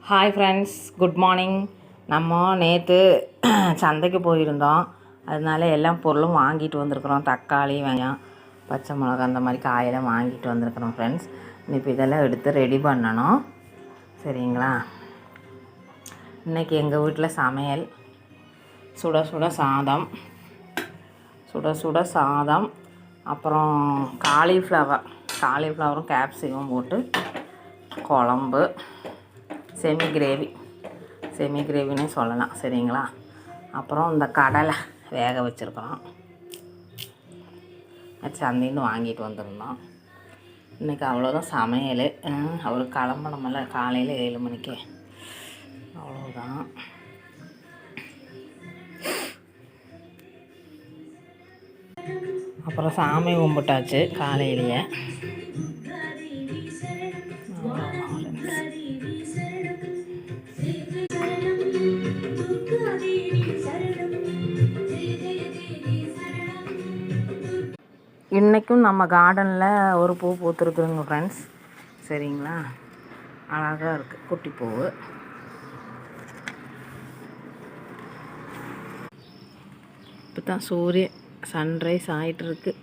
Hi friends, good morning. நம்ம நேற்று சந்தைக்கு போயிருந்தோம். அதனால எல்லா பொருளும் வாங்கிட்டு வந்திருக்குறோம். தக்காளி, வெங்காயம், பச்சை மிளகா அந்த மாதிரி காயெல்லாம் வாங்கிட்டு வந்திருக்குறோம் ஃப்ரெண்ட்ஸ். இப்போ இதெல்லாம் எடுத்து ரெடி பண்ணணும். சரிங்களா? இன்றைக்கி எங்கள் வீட்டில் சமையல் சுட சுட சாதம், அப்புறம் காலிஃப்ளவரும் கேப்சிகம் போட்டு குழம்பு, செமி கிரேவின்னு சொல்லலாம். சரிங்களா? அப்புறம் இந்த கடலை வேக வச்சுருக்குறோம். சந்தைன்னு வாங்கிட்டு வந்திருந்தோம். இன்றைக்கி அவ்வளோதான் சமையல். அவருக்கு கிளம்பணுமில்ல காலையில் 7 மணிக்கு. அவ்வளோதான். அப்புறம் சாமி கும்பிட்டாச்சு காலையிலேயே. இன்றைக்கும் நம்ம கார்டனில் ஒரு பூ பூத்துருக்குதுங்க ஃப்ரெண்ட்ஸ். சரிங்களா? அழகாக இருக்குது குட்டி பூவு. இப்போ தான் சன்ரைஸ் ஆகிட்டுருக்கு.